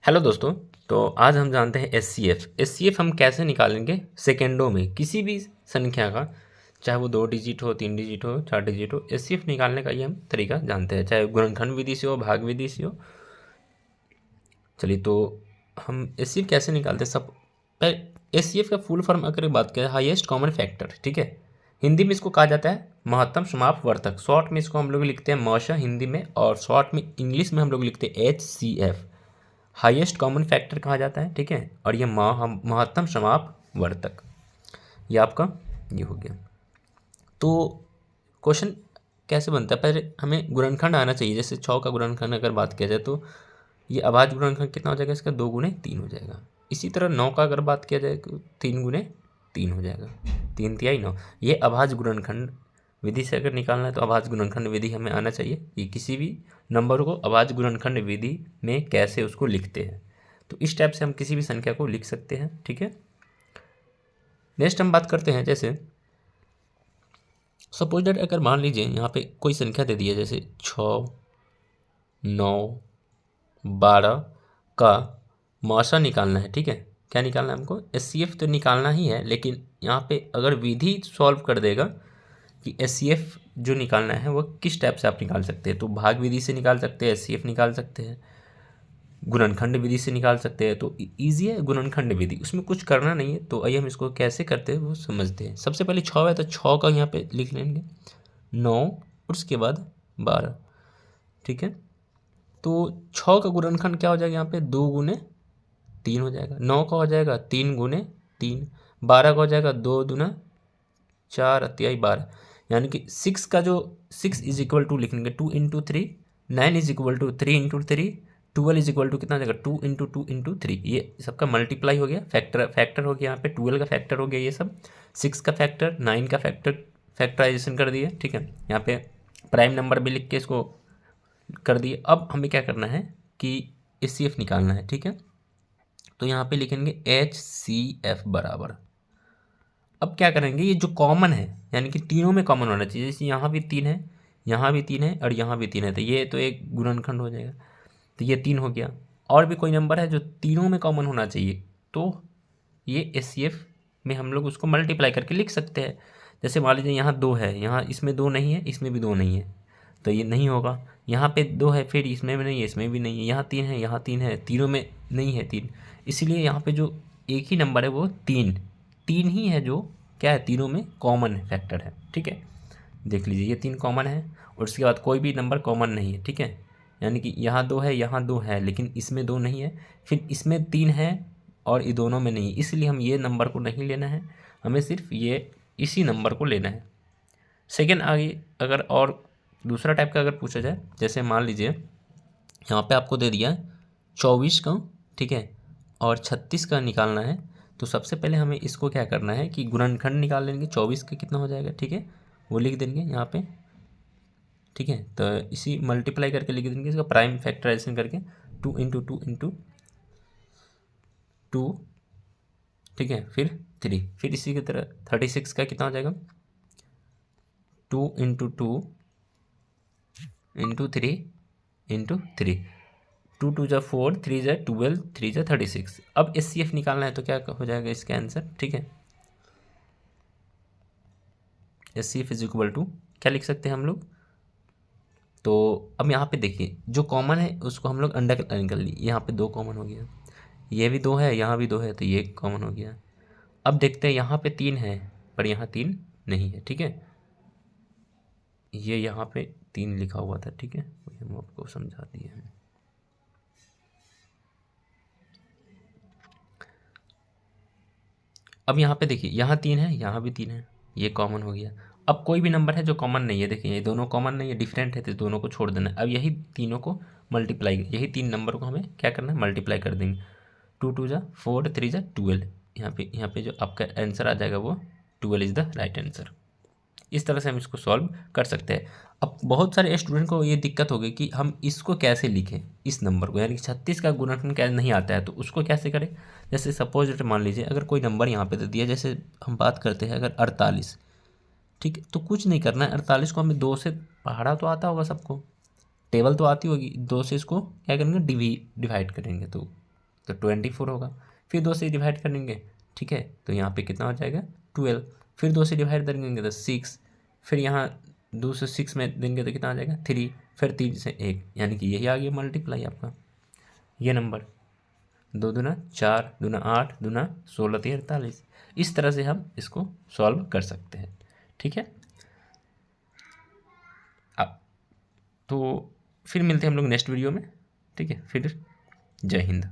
Hello दोस्तों। तो आज हम जानते हैं एस सी एफ हम कैसे निकालेंगे सेकेंडों में किसी भी संख्या का, चाहे वो 2 डिजिट हो, 3 डिजिट हो, 4 डिजिट हो। एस सी एफ निकालने का ये हम तरीका जानते हैं, चाहे गुणनखंड विधि से हो, भाग विधि से हो। चलिए, तो हम एस सी एफ कैसे निकालते हैं। सब पहले एस सी एफ का फुल फॉर्म अगर बात करें, हाईएस्ट कॉमन फैक्टर, ठीक है। हिंदी में इसको कहा जाता है महत्तम समापवर्तक। शॉर्ट में इसको हम लोग लिखते हैं मौशा हिंदी में, और शॉर्ट में इंग्लिश में हम लोग लिखते हैं HCF, हाईएस्ट कॉमन फैक्टर कहा जाता है, ठीक है। और ये महत्तम समापवर्तक, ये आपका ये हो गया। तो क्वेश्चन कैसे बनता है, पहले हमें गुणनखंड आना चाहिए। जैसे 6 का गुणनखंड अगर बात किया जाए तो ये अभाज्य गुणनखंड कितना हो जाएगा, इसका 2 गुने 3 हो जाएगा। इसी तरह 9 का अगर बात किया जाए तो 3 गुने 3 हो जाएगा, 3 तिहाई 9। ये अभाज्य गुणनखंड विधि से अगर निकालना है तो अभाज्य गुणनखंड विधि हमें आना चाहिए कि किसी भी नंबर को अभाज्य गुणनखंड विधि में कैसे उसको लिखते हैं। तो इस टाइप से हम किसी भी संख्या को लिख सकते हैं, ठीक है। नेक्स्ट हम बात करते हैं, जैसे सपोज दैट अगर मान लीजिए यहाँ पे कोई संख्या दे दी है, जैसे 6, 9, 12 का मौसा निकालना है, ठीक है। क्या निकालना है हमको, एस तो निकालना ही है, लेकिन यहाँ पे अगर विधि सॉल्व कर देगा कि एस जो निकालना है वो किस टाइप से आप निकाल सकते हैं। तो भाग विधि से निकाल सकते हैं, एस निकाल सकते हैं, गुणनखंड विधि से निकाल सकते हैं। तो ईजी है गुणनखंड विधि, उसमें कुछ करना नहीं है। तो आइए हम इसको कैसे करते हैं वो समझते हैं। सबसे पहले 6 है तो 6 का यहाँ पे लिख लेंगे, 9 और उसके बाद 12, ठीक है। तो 6 का गुणनखंड क्या हो जाएगा, यहाँ पे 2 गुने 3 हो जाएगा। 9 का हो जाएगा 3 गुने 3। 12 का हो जाएगा 2 दूना 4 तिहाई 12। यानी कि 6 का जो 6 इज इक्वल टू लिखेंगे 2 into 3, 9 is equal to 3 into 3, 12 is equal to कितना हो जाएगा 2 इंटू 2 इंटू 3। ये सबका मल्टीप्लाई हो गया, फैक्टर हो गया। यहाँ पे 12 का फैक्टर हो गया, ये सब 6 का फैक्टर, 9 का फैक्टर, फैक्टराइजेशन कर दिए, ठीक है। यहाँ पे प्राइम नंबर भी लिख के इसको कर दिए। अब हमें क्या करना है कि HCF निकालना है, ठीक है। तो यहाँ पे लिखेंगे HCF बराबर। अब क्या करेंगे, ये जो कॉमन है यानी कि तीनों में कॉमन होना चाहिए। जैसे यहाँ भी 3 है, यहाँ भी 3 है और यहाँ भी 3 है, तो ये तो एक गुणनखंड हो जाएगा। तो ये 3 हो गया। और भी कोई नंबर है जो तीनों में कॉमन होना चाहिए, तो ये HCF में हम लोग उसको मल्टीप्लाई करके लिख सकते हैं। जैसे मान लीजिए यहाँ 2 है, यहाँ इसमें 2 नहीं है, इसमें भी 2 नहीं है, तो ये नहीं होगा। यहाँ पे 2 है, फिर इसमें भी नहीं है, इसमें भी नहीं है। यहाँ 3 है, यहाँ 3 है, तीनों में नहीं है 3। इसीलिए यहाँ पे जो एक ही नंबर है वो 3 ही है, जो क्या है तीनों में कॉमन फैक्टर है, ठीक है। देख लीजिए ये 3 कॉमन है और उसके बाद कोई भी नंबर कॉमन नहीं है, ठीक है। यानी कि यहाँ 2 है, यहाँ 2 है, लेकिन इसमें 2 नहीं है, फिर इसमें 3 है और ये दोनों में नहीं। इसलिए हम ये नंबर को नहीं लेना है, हमें सिर्फ ये इसी नंबर को लेना है। सेकेंड आगे अगर और दूसरा टाइप का अगर पूछा जाए, जैसे मान लीजिए यहाँ पे आपको दे दिया 24 का, ठीक है, और 36 का निकालना है। तो सबसे पहले हमें इसको क्या करना है कि गुणनखंड निकाल लेंगे। 24 का कितना हो जाएगा, ठीक है, वो लिख देंगे यहाँ पे, ठीक है। तो इसी मल्टीप्लाई करके लिख देंगे, इसका प्राइम फैक्टराइजेशन करके 2 इंटू 2 इंटू 2, ठीक है, फिर 3, फिर इसी की तरह 36 का कितना हो जाएगा 2 इंटू 2 इंटू 3 इंटू 3, 2 2 जा 4, 3 जा 12, 3 जा 36। अब HCF निकालना है तो क्या हो जाएगा इसका आंसर, ठीक है। HCF इज इक्वल टू क्या लिख सकते हैं हम लोग। तो अब यहाँ पे देखिए जो कॉमन है उसको हम लोग अंडर लाइन कर लिए। यहाँ पे 2 कॉमन हो गया, ये भी 2 है, यहाँ भी 2 है, तो ये कॉमन हो गया। अब देखते हैं यहाँ पे 3 है पर यहाँ 3 नहीं है, ठीक है। ये यहाँ पे 3 लिखा हुआ था, ठीक है, हम आपको समझा दिए हैं। अब यहाँ पे देखिए यहाँ 3 है, यहाँ भी 3 है, ये कॉमन हो गया। अब कोई भी नंबर है जो कॉमन नहीं है, देखिए ये दोनों कॉमन नहीं है, डिफरेंट है, तो दोनों को छोड़ देना है। अब यही तीनों को मल्टीप्लाई, यही 3 नंबर को हमें क्या करना है, मल्टीप्लाई कर देंगे। 2 2 जा 4, 3 जा 12। यहाँ पे जो आपका आंसर आ जाएगा वो 12 इज़ द राइट आंसर। इस तरह से हम इसको सॉल्व कर सकते हैं। अब बहुत सारे स्टूडेंट को ये दिक्कत हो गई कि हम इसको कैसे लिखें, इस नंबर को, यानी कि 36 का गुणनखंड क्या नहीं आता है तो उसको कैसे करें। जैसे सपोज मान लीजिए अगर कोई नंबर यहाँ पे दे दिया, जैसे हम बात करते हैं अगर 48, ठीक है, तो कुछ नहीं करना है। 48 को हमें 2 से पहाड़ा तो आता होगा सबको, टेबल तो आती होगी, 2 से इसको क्या करेंगे डिवाइड करेंगे। तो तो 24 होगा। फिर 2 से डिवाइड करेंगे, ठीक है, तो यहाँ पे कितना हो जाएगा 12। फिर 2 से डिवाइड करेंगे तो 6। फिर यहाँ 2 से 6 में देंगे तो कितना आ जाएगा 3। फिर 3 से 1, यानी कि यही आ गया मल्टीप्लाई आपका ये नंबर। 2 दूना 4, दूना 8, दूना 16, 43। इस तरह से हम इसको सॉल्व कर सकते हैं, ठीक है। अब तो फिर मिलते हैं हम लोग नेक्स्ट वीडियो में, ठीक है। फिर जय हिंद।